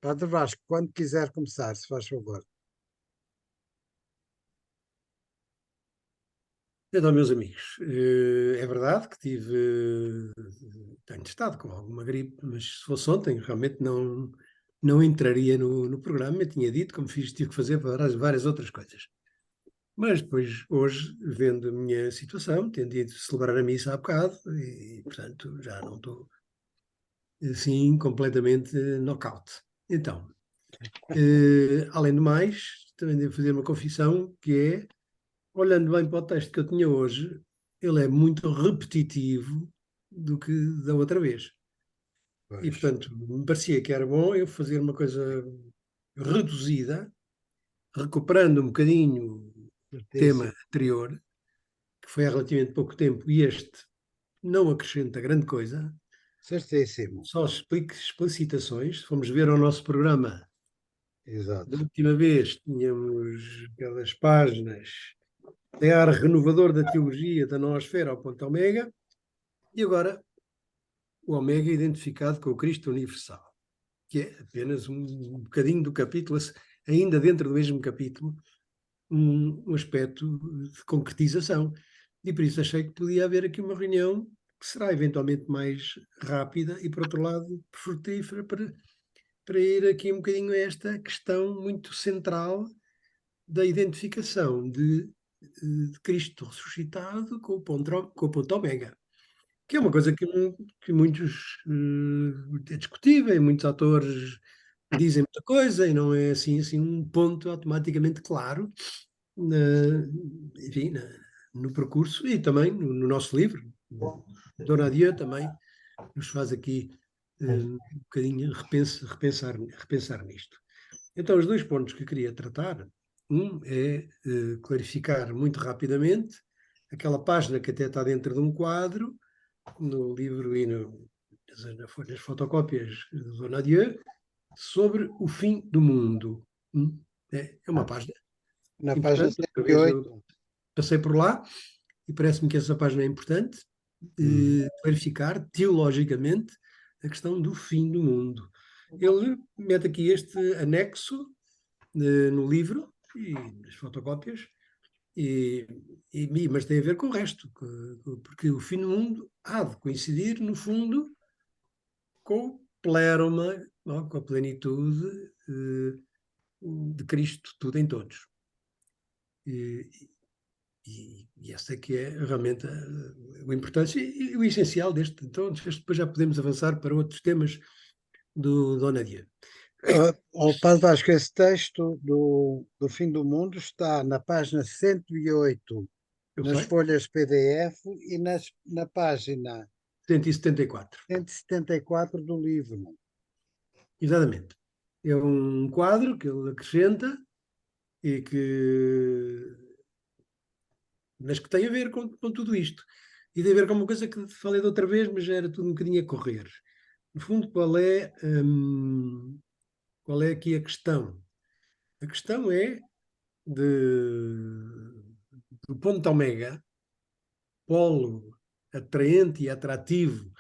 Padre Vasco, quando quiser começar, se faz favor. Então, meus amigos, é verdade que tenho estado com alguma gripe, mas se fosse ontem, realmente não entraria no programa. Eu tinha dito, como tive que fazer várias outras coisas. Mas depois, hoje, vendo a minha situação, tendo ido celebrar a missa há bocado, e portanto já não estou assim completamente knockout. Então, além do mais, também devo fazer uma confissão, que é, olhando bem para o texto que eu tinha hoje, ele é muito repetitivo do que da outra vez. E, Pois, portanto, me parecia que era bom eu fazer uma coisa reduzida, recuperando um bocadinho o tema certíssimo, anterior, que foi há relativamente pouco tempo, e este não acrescenta grande coisa, certíssimo, só explicitações. Se formos ver o nosso programa, da exato. última vez tínhamos aquelas páginas de ar renovador da teologia da noosfera ao ponto omega, e agora o ômega identificado com o Cristo universal, que é apenas um bocadinho do capítulo, ainda dentro do mesmo capítulo, um aspecto de concretização. E por isso achei que podia haver aqui uma reunião que será eventualmente mais rápida e, por outro lado, frutífera para ir aqui um bocadinho a esta questão muito central da identificação de Cristo ressuscitado com o ponto omega. Que é uma coisa que muitos é discutível, e muitos autores dizem muita coisa e não é assim um ponto automaticamente claro enfim, no percurso e também no nosso livro. Dona Adieu também nos faz aqui um bocadinho repensar nisto. Então, os dois pontos que eu queria tratar, um é clarificar muito rapidamente aquela página que até está dentro de um quadro, no livro e nas fotocópias de Dona Adieu, sobre o fim do mundo. É uma página Na página importante. Outra vez eu 108. passei por lá e parece-me que essa página é importante, Uhum. clarificar teologicamente a questão do fim do mundo. Ele mete aqui este anexo no livro e nas fotocópias, mas tem a ver com o resto, porque o fim do mundo há de coincidir, no fundo, com o pleroma, com a plenitude de Cristo, tudo em todos. E, e essa é que é realmente a importância e o essencial deste. Então, depois já podemos avançar para outros temas do Dona Dia. Padre Vasco, esse texto do fim do mundo está na página 108 Eu nas sei, folhas PDF e na página 174. 174 do livro. Exatamente. É um quadro que ele acrescenta e mas que tem a ver com tudo isto. E tem a ver com uma coisa que falei da outra vez, mas já era tudo um bocadinho a correr. No fundo, qual é aqui a questão? A questão é do ponto omega, polo atraente e atrativo,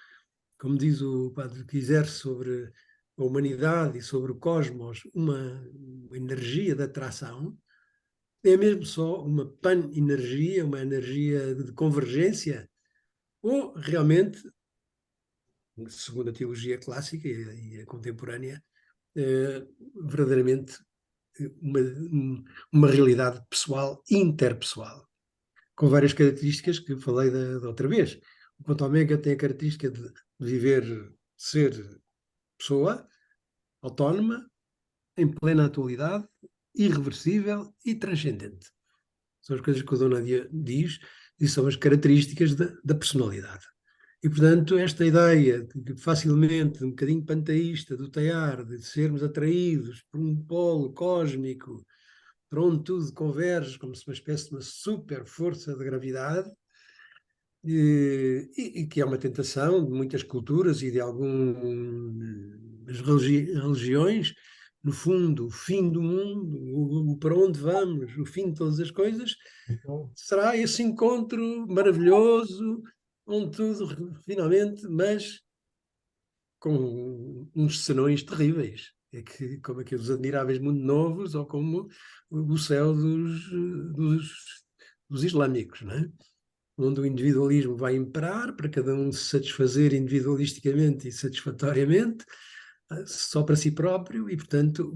como diz o Padre Quiser, sobre a humanidade e sobre o cosmos, uma energia de atração, é mesmo só uma pan-energia, uma energia de convergência, ou realmente, segundo a teologia clássica e a contemporânea, verdadeiramente uma, uma realidade pessoal, interpessoal, com várias características que falei da outra vez. O ponto omega tem a característica de viver, ser pessoa autónoma, em plena atualidade, irreversível e transcendente. São as coisas que o Dona Dia diz e são as características da personalidade. E, portanto, esta ideia de facilmente, um bocadinho panteísta do Teilhard, de sermos atraídos por um polo cósmico para onde tudo converge, como se uma espécie de uma super força de gravidade, e que é uma tentação de muitas culturas e de algumas religiões, no fundo, o fim do mundo, o para onde vamos, o fim de todas as coisas, será esse encontro maravilhoso, onde tudo finalmente, mas com uns senões terríveis. é que, como aqueles admiráveis mundos novos, ou como o céu dos islâmicos, não é? Onde o individualismo vai imperar para cada um se satisfazer individualisticamente e satisfatoriamente, só para si próprio, e, portanto,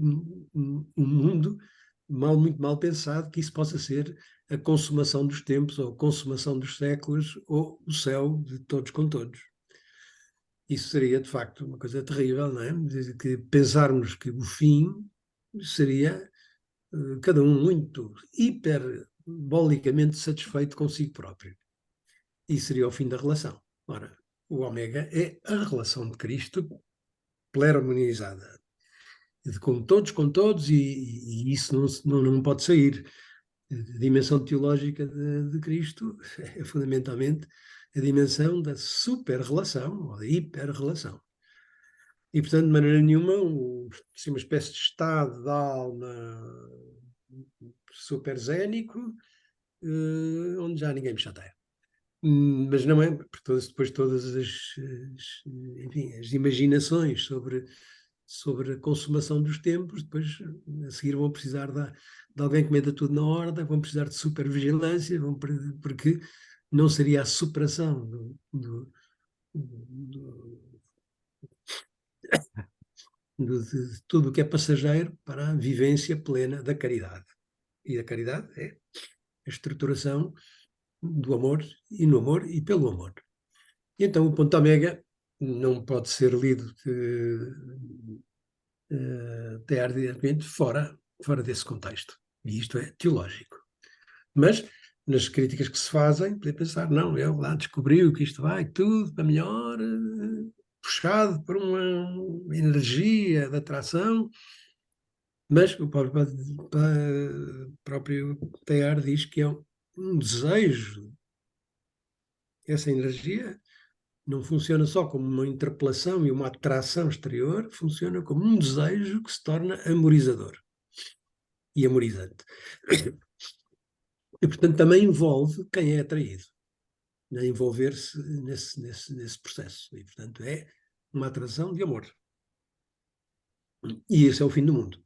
um mundo muito mal pensado, que isso possa ser a consumação dos tempos, ou a consumação dos séculos, ou o céu de todos com todos. Isso seria, de facto, uma coisa terrível, não é? Que pensarmos que o fim seria cada um muito hiperbolicamente satisfeito consigo próprio. E seria o fim da relação. Ora, o ômega é a relação de Cristo pleromonializada, com todos, e isso não pode sair. A dimensão teológica de Cristo é fundamentalmente a dimensão da super-relação, ou da hiper-relação. E, portanto, de maneira nenhuma, uma espécie de estado da alma super zénico, onde já ninguém me chateia. Mas não é, porque depois todas enfim, as imaginações sobre a consumação dos tempos, depois a seguir vão precisar de alguém que meta tudo na ordem, vão precisar de supervigilância, porque não seria a superação de tudo o que é passageiro para a vivência plena da caridade. E a caridade é a estruturação do amor e no amor e pelo amor. E então o ponto ômega não pode ser lido teoricamente fora desse contexto. E isto é teológico. Mas nas críticas que se fazem, poder pensar, não, ele lá descobriu que isto vai tudo para melhor, puxado por uma energia de atração, mas o próprio Teilhard diz que é um desejo. Essa energia não funciona só como uma interpelação e uma atração exterior, funciona como um desejo que se torna amorizador e amorizante. E, portanto, também envolve quem é atraído, a envolver-se nesse processo. E, portanto, é uma atração de amor. E esse é o fim do mundo.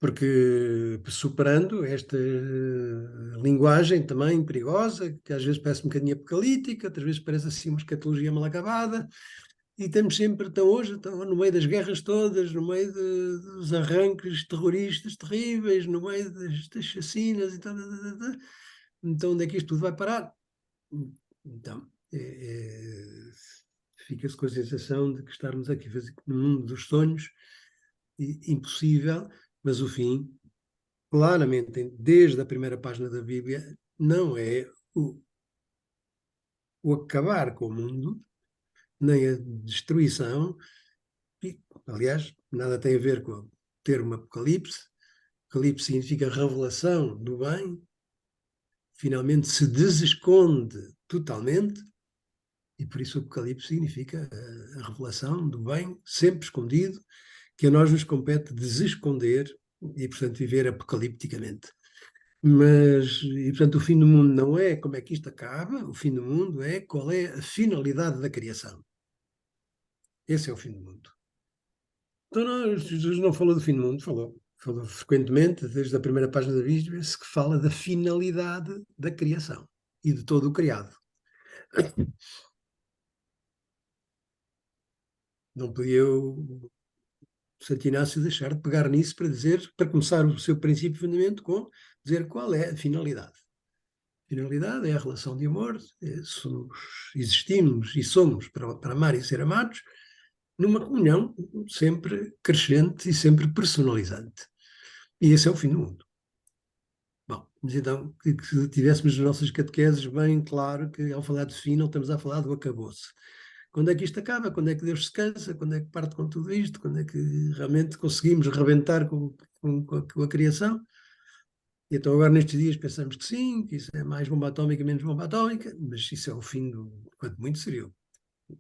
Porque superando esta linguagem também perigosa, que às vezes parece um bocadinho apocalíptica, outras vezes parece assim uma escatologia mal acabada, e estamos sempre, hoje, no meio das guerras todas, no meio dos arranques terroristas terríveis, no meio das chacinas e tal. Então, onde é que isto tudo vai parar? Então, fica-se com a sensação de que estarmos aqui no mundo dos sonhos, impossível, mas o fim, claramente, desde a primeira página da Bíblia, não é o acabar com o mundo, nem a destruição. E, aliás, nada tem a ver com o termo Apocalipse. Apocalipse significa revelação do bem, finalmente se desesconde totalmente, e por isso o Apocalipse significa a revelação do bem, sempre escondido, que a nós nos compete desesconder e, portanto, viver apocalipticamente. E, portanto, o fim do mundo não é como é que isto acaba, o fim do mundo é qual é a finalidade da criação. Esse é o fim do mundo. Então, Jesus não falou do fim do mundo, falou frequentemente, desde a primeira página da Bíblia, que fala da finalidade da criação e de todo o criado. Não podia o Santo Inácio deixar de pegar nisso para começar o seu princípio de fundamento com dizer qual é a finalidade. A finalidade é a relação de amor, existimos e somos para amar e ser amados, numa comunhão sempre crescente e sempre personalizante. E esse é o fim do mundo. Bom, mas então, que tivéssemos as nossas catequeses bem claro que ao falar de fim não estamos a falar do acabou-se. Quando é que isto acaba? Quando é que Deus se cansa? Quando é que parte com tudo isto? Quando é que realmente conseguimos rebentar com a criação? E então agora nestes dias pensamos que sim, que isso é mais bomba atómica, menos bomba atómica, mas isso é o fim quanto muito seria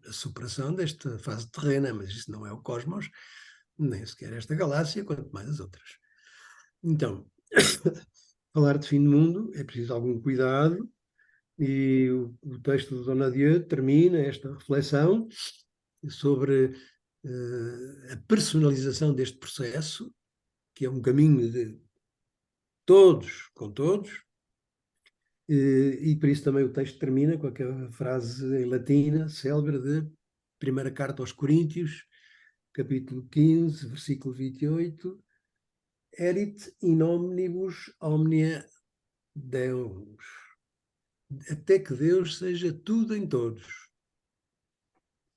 a superação desta fase terrena, mas isso não é o cosmos, nem sequer esta galáxia, quanto mais as outras. Então, falar de fim do mundo é preciso algum cuidado, e o texto de Dona Dieu termina esta reflexão sobre a personalização deste processo, que é um caminho de todos com todos, e por isso também o texto termina com aquela frase em latina, célebre, de primeira carta aos Coríntios, capítulo 15, versículo 28, erit in omnibus omnia Deus, até que Deus seja tudo em todos.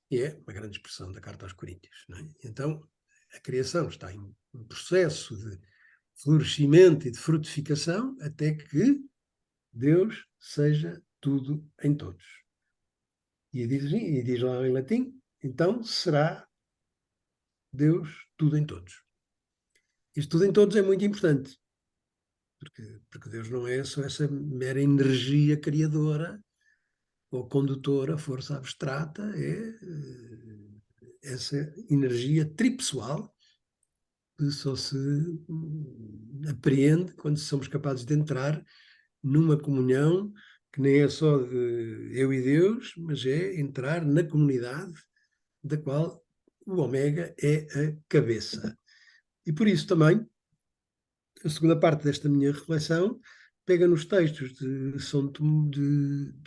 E é uma grande expressão da carta aos Coríntios. Não é? Então, a criação está em um processo de florescimento e de frutificação até que Deus seja tudo em todos. E diz lá em latim, então será Deus tudo em todos. Isto tudo em todos é muito importante, porque Deus não é só essa mera energia criadora ou condutora, força abstrata, é essa energia tripessoal que só se apreende quando somos capazes de entrar numa comunhão que nem é só de eu e Deus, mas é entrar na comunidade da qual o Ômega é a cabeça. E por isso também, a segunda parte desta minha reflexão pega nos textos de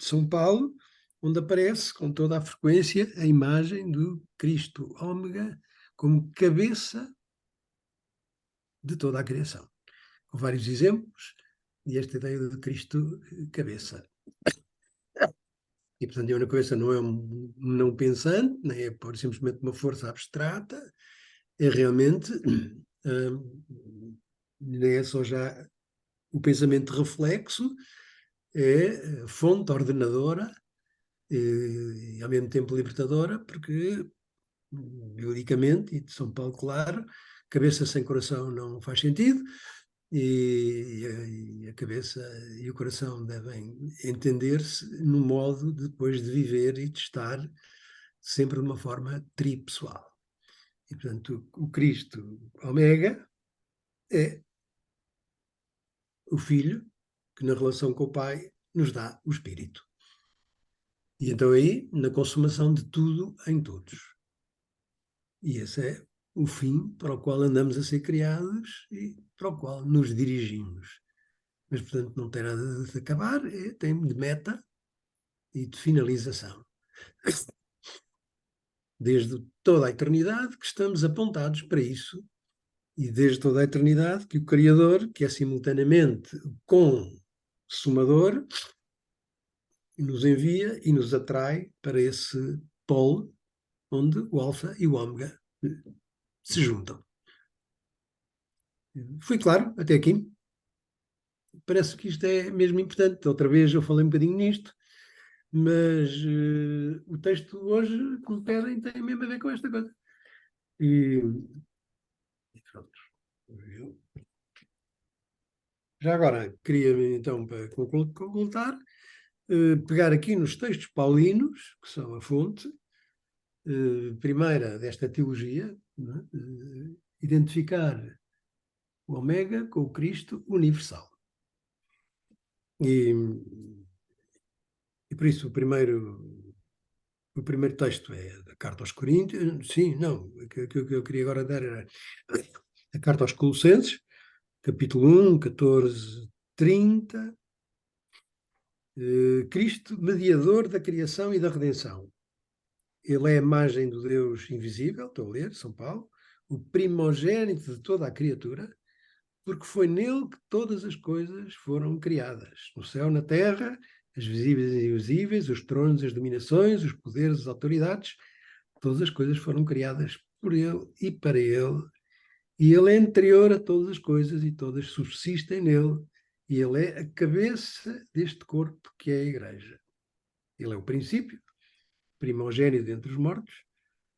São Paulo, onde aparece com toda a frequência a imagem do Cristo Ômega como cabeça de toda a criação. Com vários exemplos, e esta ideia de Cristo cabeça. E, portanto, a cabeça não é um não pensante, nem é simplesmente uma força abstrata, é realmente, nem é só já o pensamento reflexo, é a fonte ordenadora e ao mesmo tempo libertadora, porque, biblicamente, e de São Paulo, claro, cabeça sem coração não faz sentido, e a cabeça e o coração devem entender-se no modo depois de viver e de estar sempre de uma forma tripessoal. E, portanto, o Cristo Ômega é o Filho que, na relação com o Pai, nos dá o Espírito. E então aí, na consumação de tudo em todos. E esse é o fim para o qual andamos a ser criados e para o qual nos dirigimos. Mas, portanto, não tem nada de acabar, tem de meta e de finalização. Desde toda a eternidade que estamos apontados para isso, e desde toda a eternidade que o Criador, que é simultaneamente o consumador, nos envia e nos atrai para esse polo onde o alfa e o ômega se juntam. Foi claro até aqui? Parece que isto é mesmo importante. Outra vez eu falei um bocadinho nisto, mas o texto hoje que me pedem tem mesmo a ver com esta coisa. E pronto. Já agora, queria então, para concluir, pegar aqui nos textos paulinos, que são a fonte primeira desta teologia, identificar o Ômega com o Cristo universal. E por isso o primeiro texto é a carta aos Coríntios. Sim, não, o que eu queria agora dar era a carta aos Colossenses, capítulo 1, 14, 30. Cristo, mediador da criação e da redenção. Ele é a imagem do Deus invisível, estou a ler, São Paulo, o primogênito de toda a criatura, porque foi nele que todas as coisas foram criadas, no céu, na terra, as visíveis e invisíveis, os tronos, as dominações, os poderes, as autoridades, todas as coisas foram criadas por ele e para ele, e ele é anterior a todas as coisas e todas subsistem nele, e ele é a cabeça deste corpo que é a Igreja. Ele é o princípio, primogênito dentre os mortos,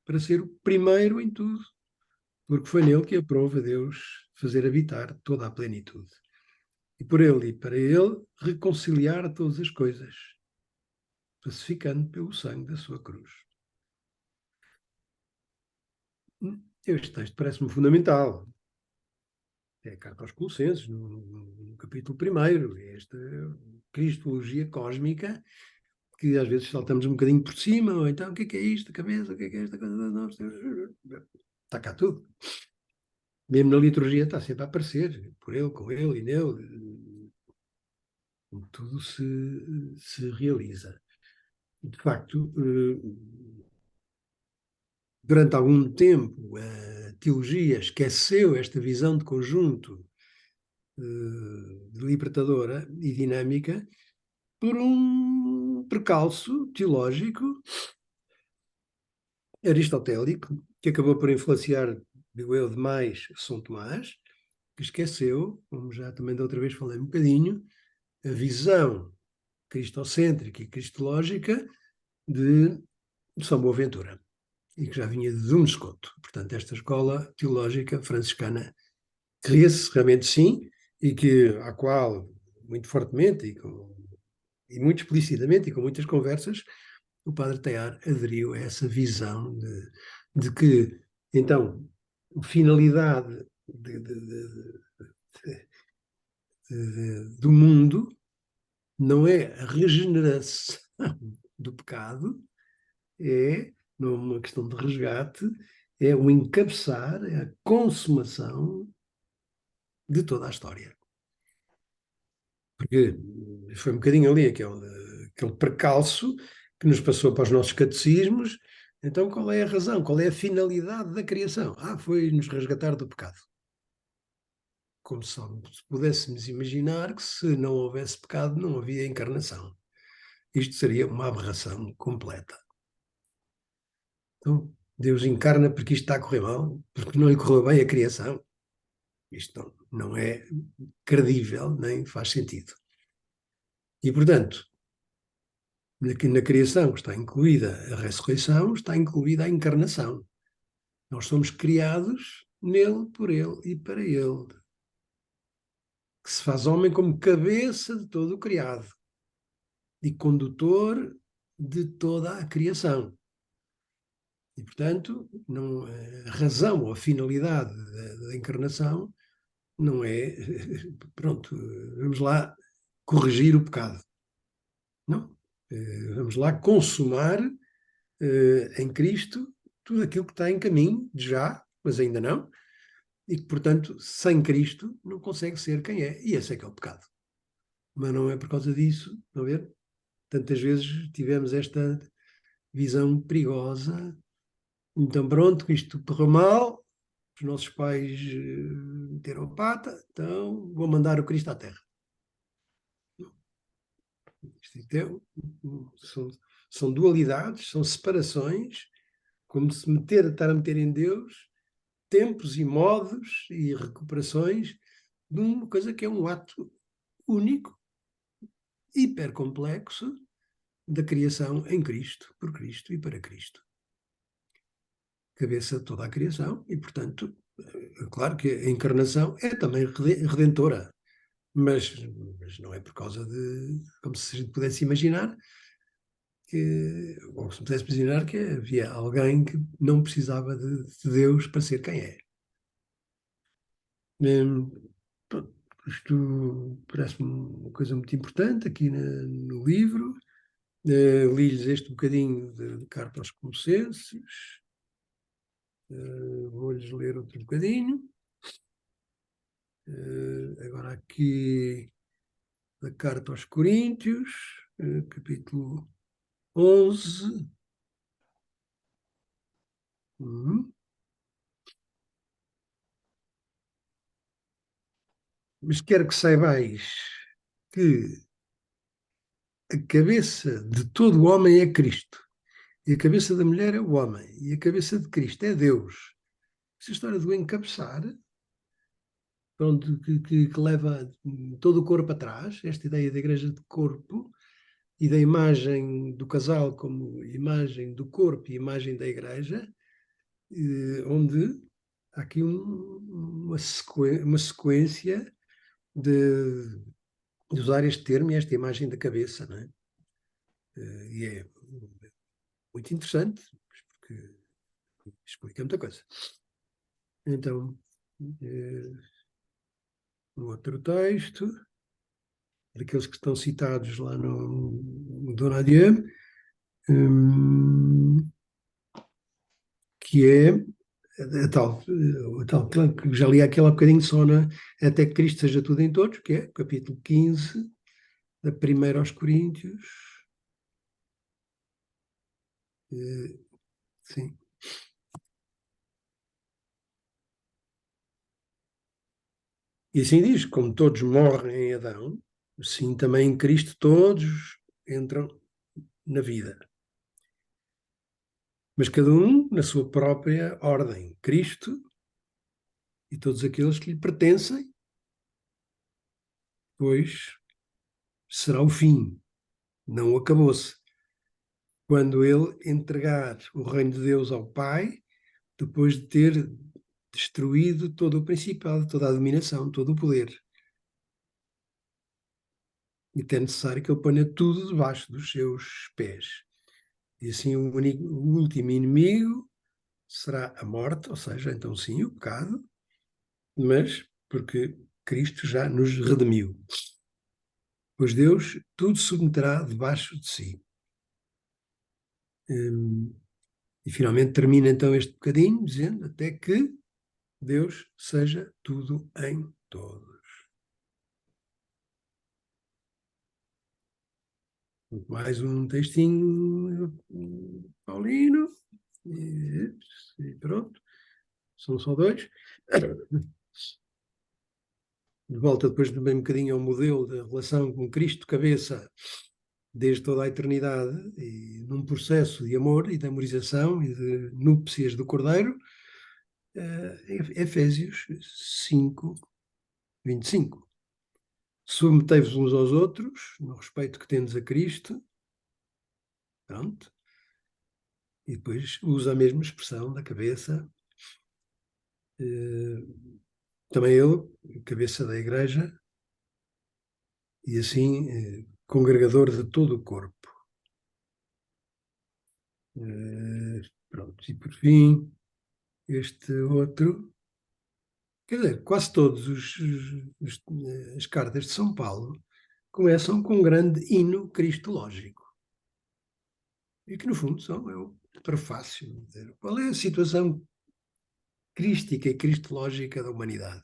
para ser o primeiro em tudo, porque foi nele que aprova Deus fazer habitar toda a plenitude. E por ele e para ele reconciliar todas as coisas, pacificando pelo sangue da sua cruz. Este texto parece-me fundamental. É a carta aos Colossenses, no capítulo 1, esta cristologia cósmica que às vezes saltamos um bocadinho por cima, ou então, o que é isto, a cabeça, o que é esta coisa? Não, está cá tudo. Mesmo na liturgia está sempre a aparecer, por ele, com ele e nele, tudo se realiza. De facto, durante algum tempo, a teologia esqueceu esta visão de conjunto libertadora e dinâmica por um precalço teológico aristotélico que acabou por influenciar, digo eu, demais São Tomás, que esqueceu, como já também da outra vez falei um bocadinho, a visão cristocêntrica e cristológica de São Boaventura, e que já vinha de Duns Scoto. Portanto, esta escola teológica franciscana cria-se realmente sim, e à qual, muito fortemente e muito explicitamente e com muitas conversas, o padre Teilhard aderiu a essa visão de que, então, a finalidade do mundo não é a regeneração do pecado, é, não é uma questão de resgate, é o encabeçar, é a consumação de toda a história. Porque foi um bocadinho ali aquele precalço que nos passou para os nossos catecismos. Então, qual é a razão? Qual é a finalidade da criação? Foi nos resgatar do pecado. Como se pudéssemos imaginar que se não houvesse pecado, não havia encarnação. Isto seria uma aberração completa. Então, Deus encarna porque isto está a correr mal, porque não lhe correu bem a criação. Isto não é credível, nem faz sentido. E, portanto, na criação está incluída a ressurreição, está incluída a encarnação. Nós somos criados nele, por ele e para ele, que se faz homem como cabeça de todo o criado e condutor de toda a criação. E, portanto, a razão ou a finalidade da encarnação não é, pronto, vamos lá corrigir o pecado. Não. Vamos lá consumar em Cristo tudo aquilo que está em caminho, já, mas ainda não, e que, portanto, sem Cristo não consegue ser quem é. E esse é que é o pecado. Mas não é por causa disso, não é ver? Tantas vezes tivemos esta visão perigosa. Então, pronto, isto correu mal, os nossos pais meteram a pata, então vou mandar o Cristo à Terra. Isto são dualidades, são separações, como se estar a meter em Deus tempos e modos e recuperações de uma coisa que é um ato único, hipercomplexo, da criação em Cristo, por Cristo e para Cristo. Cabeça de toda a criação e, portanto, claro que a encarnação é também redentora, mas não é por causa de, como se a gente pudesse imaginar, ou se pudesse imaginar que havia alguém que não precisava de Deus para ser quem é. Isto parece-me uma coisa muito importante aqui no livro. Li-lhes este bocadinho de carta aos Colossenses. Vou-lhes ler outro bocadinho. Agora aqui da carta aos Coríntios, capítulo 11. Mas quero que saibais que a cabeça de todo o homem é Cristo, e a cabeça da mulher é o homem, e a cabeça de Cristo é Deus. Essa história do encabeçar, pronto, que leva todo o corpo atrás, esta ideia da igreja de corpo, e da imagem do casal como imagem do corpo e imagem da igreja, onde há aqui uma sequência de usar este termo e esta imagem da cabeça, não é? E é muito interessante, porque explica muita coisa. Então, um outro texto, daqueles que estão citados lá no Donadieu, que é a tal que já li aquela bocadinho só até que Cristo seja tudo em todos, que é o capítulo 15, da primeira aos Coríntios. Sim. E assim diz, como todos morrem em Adão, assim também em Cristo todos entram na vida. Mas cada um na sua própria ordem. Cristo e todos aqueles que lhe pertencem, pois será o fim, não acabou-se. Quando ele entregar o reino de Deus ao Pai, depois de ter destruído todo o principado, toda a dominação, todo o poder. E é necessário que ele ponha tudo debaixo dos seus pés. E assim o último inimigo será a morte, ou seja, então sim, o pecado, mas porque Cristo já nos redimiu. Pois Deus tudo submeterá debaixo de si. E finalmente termina então este bocadinho dizendo até que Deus seja tudo em todos. Mais um textinho paulino e pronto. São só dois. De volta depois de um bocadinho ao modelo da relação com Cristo cabeça desde toda a eternidade e num processo de amor e de amorização e de núpcias do Cordeiro, Efésios 5, 25. Submetei-vos uns aos outros, no respeito que tendes a Cristo. Pronto. E depois usa a mesma expressão da cabeça. Também ele, cabeça da Igreja, e assim congregador de todo o corpo. Pronto. E por fim, este outro. Quer dizer, quase todas as cartas de São Paulo começam com um grande hino cristológico. E que, no fundo, são o prefácio. Dizer, qual é a situação crística e cristológica da humanidade?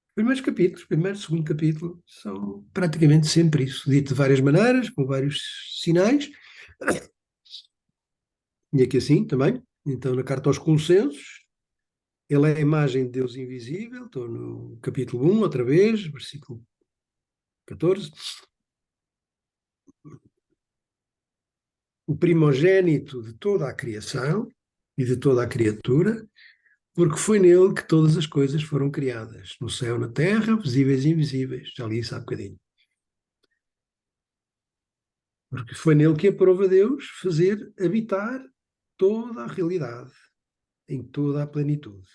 Os primeiros capítulos, primeiro e segundo capítulo, são praticamente sempre isso, dito de várias maneiras, com vários sinais. E aqui assim também. Então, na carta aos Colossenses, ele é a imagem de Deus invisível. Estou no capítulo 1, outra vez, versículo 14. O primogênito de toda a criação e de toda a criatura, porque foi nele que todas as coisas foram criadas, no céu, na terra, visíveis e invisíveis. Já li isso há bocadinho. Porque foi nele que aprova Deus fazer habitar toda a realidade, em toda a plenitude.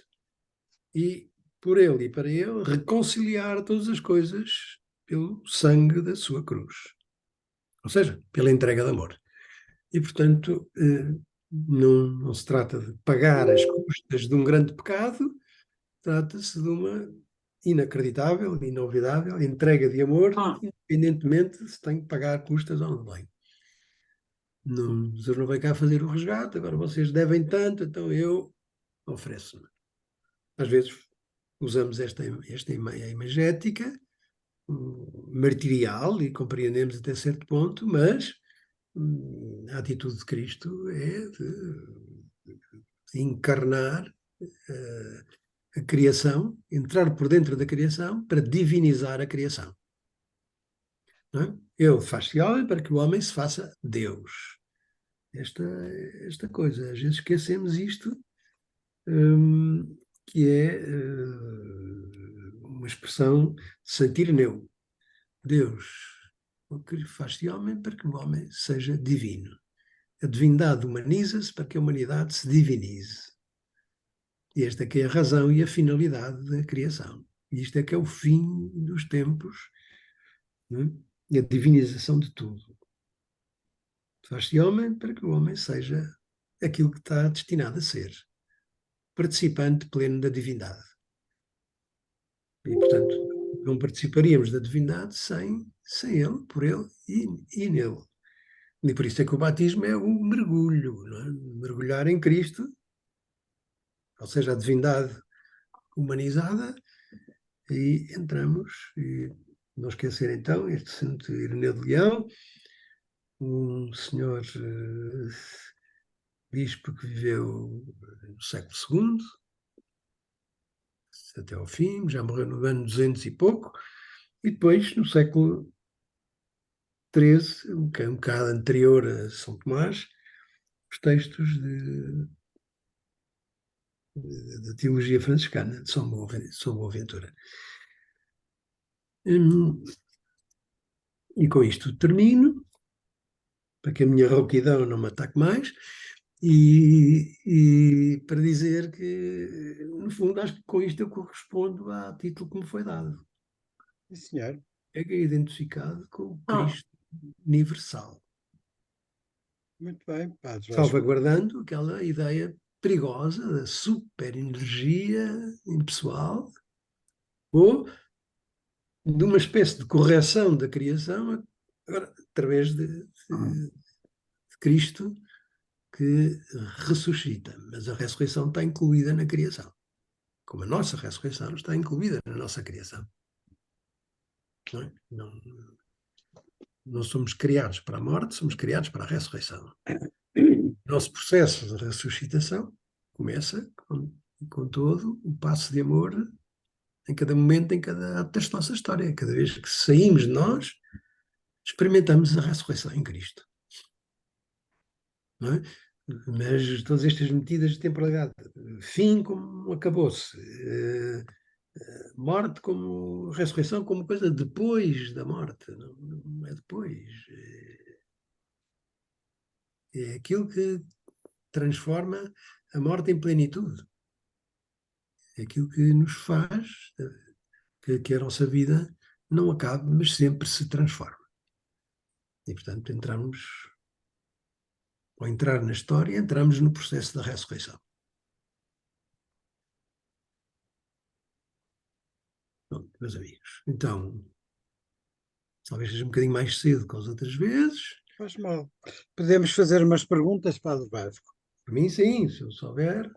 E por ele e para ele reconciliar todas as coisas pelo sangue da sua cruz. Ou seja, pela entrega de amor. E, portanto, não se trata de pagar as custas de um grande pecado, trata-se de uma inacreditável, inolvidável entrega de amor, independentemente se tem que pagar custas ou não tem. Não, Deus não vem cá fazer o resgate, agora vocês devem tanto, então eu ofereço-me. Às vezes usamos esta imagética martirial e compreendemos até certo ponto, mas a atitude de Cristo é de encarnar a criação, entrar por dentro da criação para divinizar a criação. Não é? Ele faz-se homem para que o homem se faça Deus. Esta coisa, às vezes esquecemos isto, que é uma expressão de Santirineu. Deus faz-se homem para que o homem seja divino. A divindade humaniza-se para que a humanidade se divinize. E esta é que é a razão e a finalidade da criação. E isto é que é o fim dos tempos, né? E a divinização de tudo. Faz-se homem para que o homem seja aquilo que está destinado a ser. Participante pleno da divindade. E, portanto, não participaríamos da divindade sem sem Ele, por Ele e nele. E por isso é que o batismo é um mergulho, não é? Mergulhar em Cristo, ou seja, a divindade humanizada, e entramos. E não esquecer então este Santo Ireneu de Leão, um senhor bispo que viveu no século II, até ao fim, já morreu no ano 200 e pouco, e depois, no século XIII, um bocado anterior a São Tomás, os textos de teologia franciscana de São Boaventura. E com isto termino, para que a minha rouquidão não me ataque mais, e para dizer que, no fundo, acho que com isto eu correspondo ao título que me foi dado. Sim, senhor. É que é identificado com o Cristo universal, Muito bem, Padre Vasco. salvaguardando aquela ideia perigosa da superenergia impessoal, ou de uma espécie de correção da criação, agora, através de Cristo que ressuscita. Mas a ressurreição está incluída na criação, como a nossa ressurreição está incluída na nossa criação. Não é? Não somos criados para a morte, somos criados para a ressurreição. O nosso processo de ressuscitação começa com todo o passo de amor em cada momento, em cada ato da nossa história. Cada vez que saímos de nós, experimentamos a ressurreição em Cristo. Não é? Mas todas estas medidas de temporalidade, fim como acabou-se, morte como ressurreição, como coisa depois da morte, não é depois. É aquilo que transforma a morte em plenitude. É aquilo que nos faz que a nossa vida não acabe, mas sempre se transforma. E, portanto, ao entrar na história, entramos no processo da ressurreição. Pronto, meus amigos. Então, talvez seja um bocadinho mais cedo que as outras vezes. Faz mal. Podemos fazer umas perguntas, Padre Vasco. Para mim, sim, se eu souber,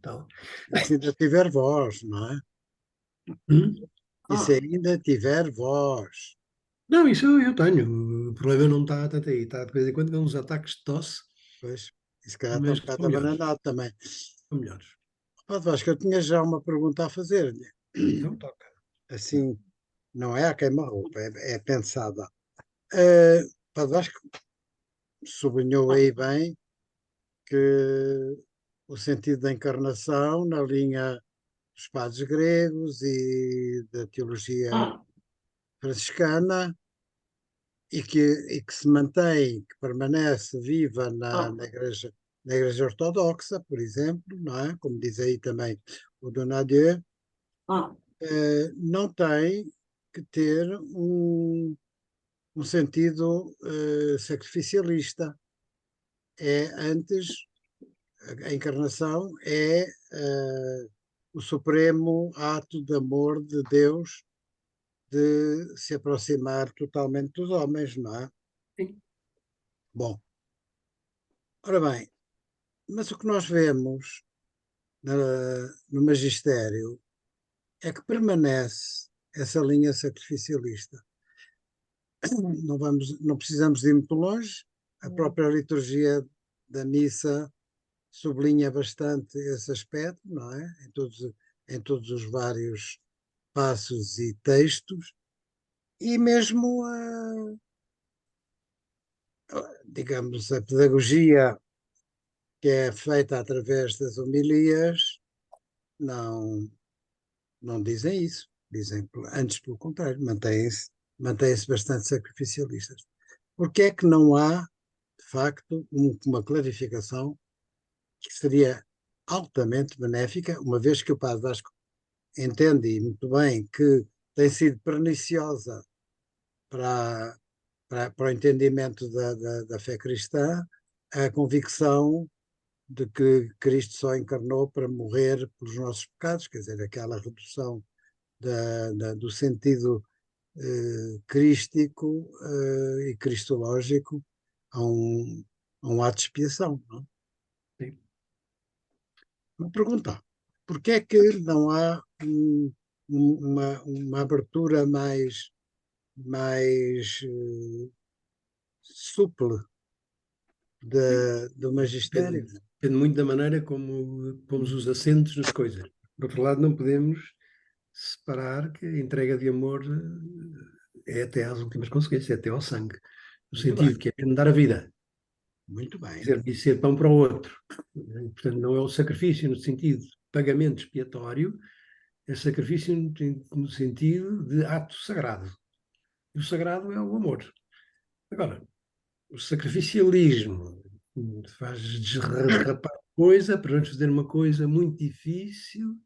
tal. Se ainda tiver voz, não é? E se ainda tiver voz. Não, isso eu tenho. O problema não está tanto aí. Está de vez em quando com uns ataques de tosse, Pois, e se calhar está um mas que são bocado melhores. abananado também. São melhores. Padre Vasco, eu tinha já uma pergunta a fazer-lhe. Então toca. Assim, não é a queima-roupa, é pensada. Padre Vasco sublinhou aí bem que o sentido da encarnação na linha dos padres gregos e da teologia franciscana e que se mantém, que permanece viva na igreja ortodoxa, por exemplo, não é? Como diz aí também o Donadieu, não tem que ter um sentido sacrificialista. É antes, a encarnação é o supremo ato de amor de Deus de se aproximar totalmente dos homens, não é? Sim. Bom, ora bem, mas o que nós vemos no magistério é que permanece essa linha sacrificialista. Não precisamos ir muito longe, a própria liturgia da missa sublinha bastante esse aspecto, não é? Em todos os vários passos e textos, e mesmo digamos, a pedagogia que é feita através das homilias não, não dizem isso. Dizem, antes, pelo contrário, mantêm-se bastante sacrificialistas. Porque é que não há, de facto, uma clarificação que seria altamente benéfica, uma vez que o Padre Vasco entende muito bem que tem sido perniciosa para, para o entendimento da fé cristã, a convicção de que Cristo só encarnou para morrer pelos nossos pecados, quer dizer, aquela redução do sentido crístico e cristológico a um ato de expiação. Não? Sim. Vou perguntar, porquê é que não há uma abertura mais súple do magistério? Depende muito da maneira como pomos os acentos nas coisas. Por outro lado, não podemos separar que a entrega de amor é até às últimas consequências, é até ao sangue. No Muito bem, sentido que é mesmo dar a vida, muito bem. e ser pão para o outro. Portanto, não é o sacrifício no sentido de pagamento expiatório, é sacrifício no sentido de ato sagrado. E o sagrado é o amor. Agora, o sacrificialismo faz desrapar coisa para nos fazer uma coisa muito difícil,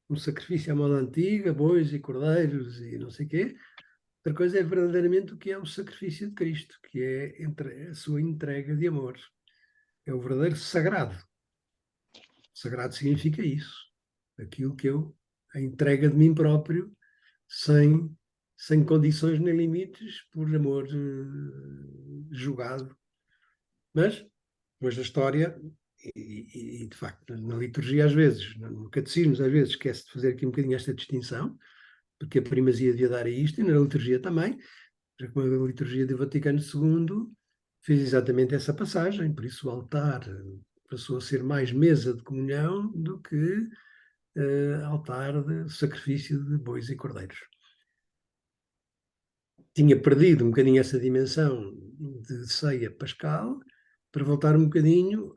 um sacrifício à moda antiga, bois e cordeiros e não sei o quê. Outra coisa é verdadeiramente o que é o sacrifício de Cristo, que é a sua entrega de amor. É o verdadeiro sagrado. Sagrado significa isso. Aquilo que a entrega de mim próprio, sem condições nem limites, por amor julgado. Mas, depois da história, de facto, na liturgia às vezes, no catecismo às vezes esquece de fazer aqui um bocadinho esta distinção, porque a primazia devia dar a isto, e na liturgia também, já como a liturgia do Vaticano II fez exatamente essa passagem, por isso o altar passou a ser mais mesa de comunhão do que altar de sacrifício de bois e cordeiros. Tinha perdido um bocadinho essa dimensão de ceia pascal para voltar um bocadinho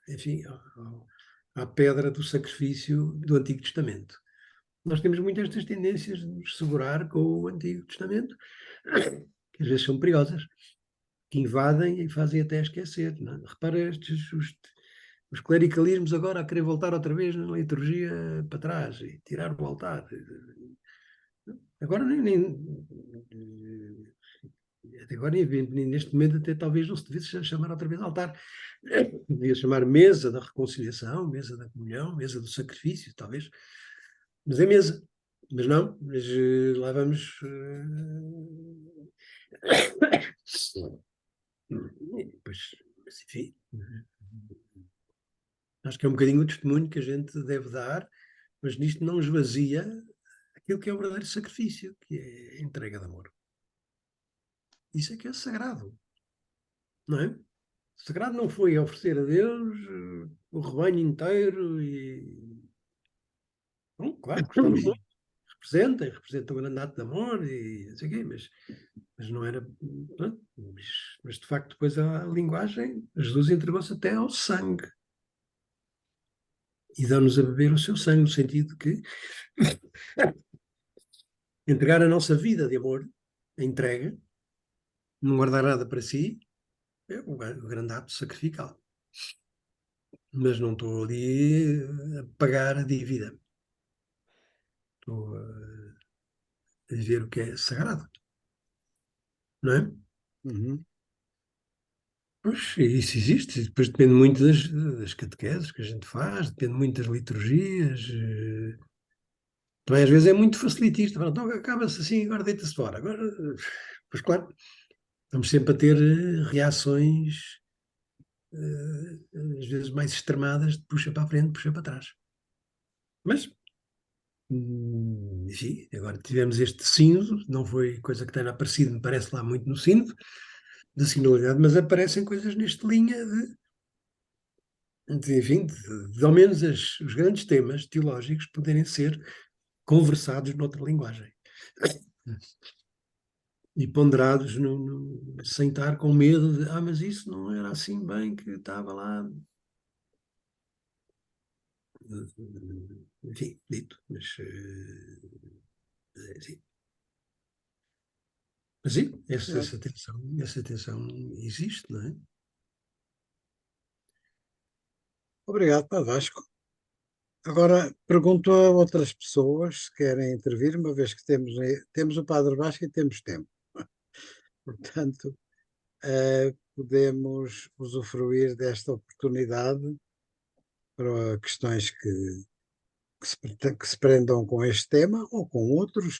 enfim, à pedra do sacrifício do Antigo Testamento. Nós temos muitas estas tendências de nos segurar com o Antigo Testamento, que às vezes são perigosas, que invadem e fazem até esquecer. Não é? Repara os clericalismos agora a querer voltar outra vez na liturgia para trás e tirar o altar. Agora agora neste momento até talvez não se devesse chamar outra vez altar. Devia chamar mesa da reconciliação, mesa da comunhão, mesa do sacrifício, talvez. Mas é mesa. Mas não, mas lá vamos. Pois, mas enfim, acho que é um bocadinho o testemunho que a gente deve dar, mas nisto não esvazia aquilo que é o verdadeiro sacrifício, que é a entrega de amor. Isso é que é sagrado, não é? Sagrado não foi oferecer a Deus o rebanho inteiro e. Bom, claro, gostamos muito, representa o grande ato de amor e não sei o quê, mas não era. Mas de facto, depois a linguagem, Jesus entregou-se até ao sangue e dá-nos a beber o seu sangue, no sentido de que entregar a nossa vida de amor, a entrega, não guardar nada para si, é o grande ato sacrificial. Mas não estou ali a pagar a dívida. Estou a viver o que é sagrado, não é? Uhum. Pois, isso existe, depois depende muito das catequeses que a gente faz, depende muito das liturgias. Também às vezes é muito facilitista, então acaba-se assim, agora deita-se fora. Agora, pois claro, estamos sempre a ter reações às vezes mais extremadas, de puxa para a frente, puxa para trás. Mas, enfim, agora tivemos este sínodo, não foi coisa que tenha aparecido, me parece lá muito no sínodo, da sinodalidade, mas aparecem coisas nesta linha enfim, de ao menos os grandes temas teológicos poderem ser conversados noutra linguagem. E ponderados sem estar com medo de, mas isso não era assim bem que estava lá. Enfim, dito, mas sim. Mas sim, essa tensão existe, não é? Obrigado, Padre Vasco. Agora pergunto a outras pessoas se querem intervir, uma vez que temos o Padre Vasco e temos tempo. Portanto, podemos usufruir desta oportunidade para questões que se prendam com este tema ou com outros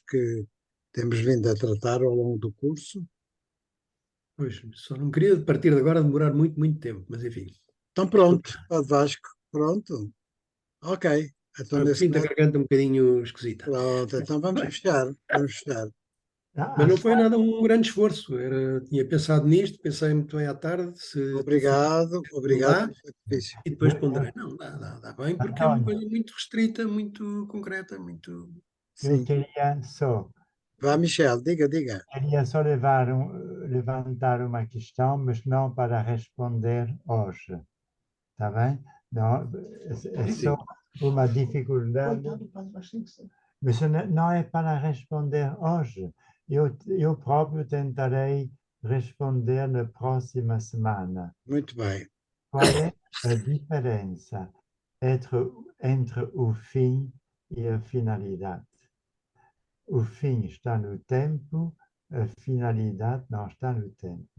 temos vindo a tratar ao longo do curso. Pois, só não queria, a partir de agora, demorar muito, muito tempo, mas enfim. Então pronto, Padre Vasco, pronto. Ok, então nesse Sinto a método, garganta um bocadinho esquisita. pronto, então vamos fechar, vamos fechar. Mas não foi nada um grande esforço. Tinha pensado nisto, pensei muito bem à tarde, se Obrigado, não obrigado dá, pelo sacrifício. e depois ponderei, não, dá bem, porque é uma coisa muito restrita, muito concreta, muito... Eu Sim. queria só, Vá, Michel, diga. levantar uma questão, mas não para responder hoje. Está bem? Não, é Sim, só sim. uma dificuldade. Mas não é para responder hoje. Eu próprio tentarei responder na próxima semana. Muito bem. Qual é a diferença entre o fim e a finalidade? O fim está no tempo, a finalidade não está no tempo.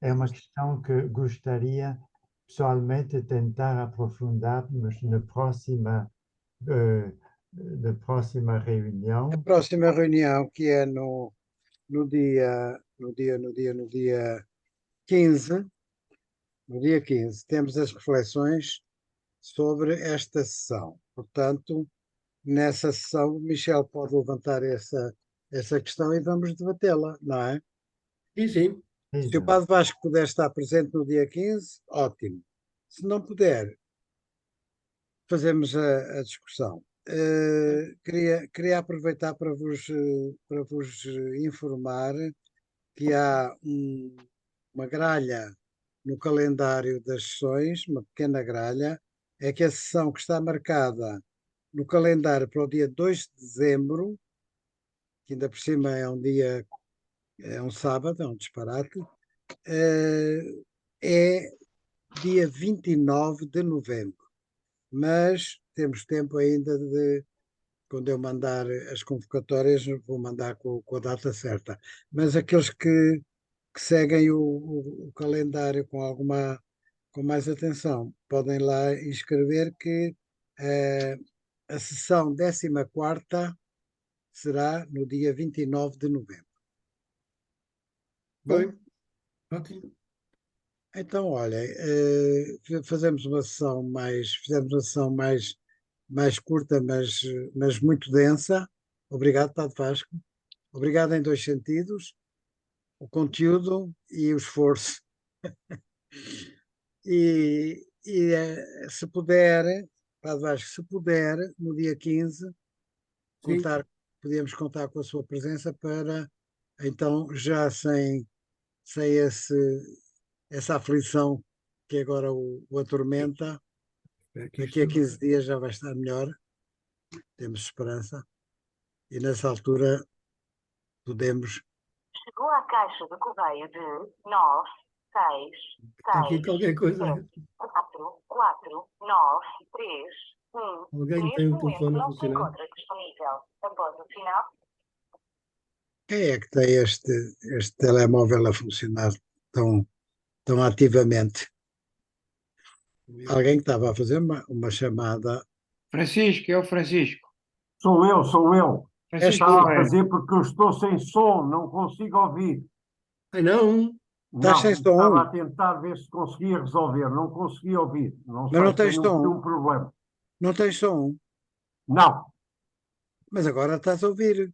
É uma questão que gostaria pessoalmente de tentar aprofundar, mas na próxima reunião. A próxima reunião, que é no dia 15, no dia 15, temos as reflexões sobre esta sessão. Portanto, nessa sessão, o Michel pode levantar essa questão e vamos debatê-la, não é? Sim, sim. Se o Padre Vasco puder estar presente no dia 15, ótimo. Se não puder, fazemos a discussão. Queria aproveitar para vos informar que há uma gralha no calendário das sessões, uma pequena gralha, é que a sessão que está marcada no calendário para o dia 2 de dezembro, que ainda por cima é um sábado, é um disparate, é dia 29 de novembro. Mas temos tempo ainda quando eu mandar as convocatórias, vou mandar com a data certa. Mas aqueles que seguem o calendário com mais atenção, podem lá inscrever que a sessão 14ª será no dia 29 de novembro. Bom, Bem, ótimo. então, olha, fizemos uma sessão mais curta, mas muito densa. Obrigado, Padre Vasco. Obrigado em dois sentidos, o conteúdo e o esforço. Se puder, Padre Vasco, se puder, no dia 15, Sim. podíamos contar com a sua presença para, então, já sem essa aflição que agora o atormenta, daqui a 15 dias já vai estar melhor, temos esperança, e nessa altura podemos. Chegou à caixa de correio de 9, 6, Está aqui 6, qualquer coisa. 4, 4, 9, 3, 1. Alguém tem o telefone a não se funcionar? encontra disponível. Após o final. Quem é que tem este telemóvel a funcionar tão ativamente? Alguém que estava a fazer uma chamada. Francisco, é o Francisco. Sou eu. Francisco Estava a Ferreira. fazer porque eu estou sem som, não consigo ouvir. Ai, não. Estás sem som? Estava a tentar ver se conseguia resolver, não conseguia ouvir. Não Mas sei, não tens tenho som? um problema. Não tens som? Não. Mas agora estás a ouvir.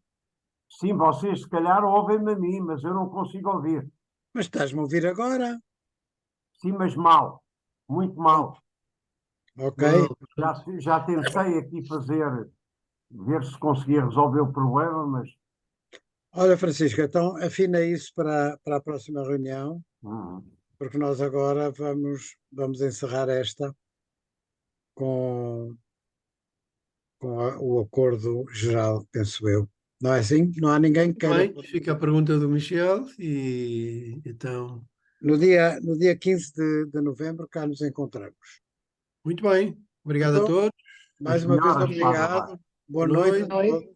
Sim, vocês se calhar ouvem-me a mim, mas eu não consigo ouvir. Mas estás-me a ouvir agora? Sim, mas mal. Muito mal. Ok. Já tentei aqui ver se conseguia resolver o problema, mas Olha, Francisco, então afina isso para a próxima reunião, porque nós agora vamos encerrar esta com o acordo geral, penso eu. Não é assim? Não há ninguém que queira. Bem, fica a pergunta do Michel e então. No dia 15 de novembro, cá nos encontramos. Muito bem. Obrigado Então, a todos. mais uma vez, melhoras, obrigado. Boa noite. noite a todos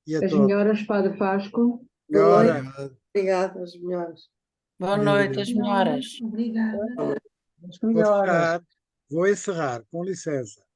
e a As todos. melhoras, Padre Vasco. Melhora. Obrigado. Obrigada, as melhoras. Boa noite, as melhoras. Obrigada. As Vou melhoras. encerrar, com licença.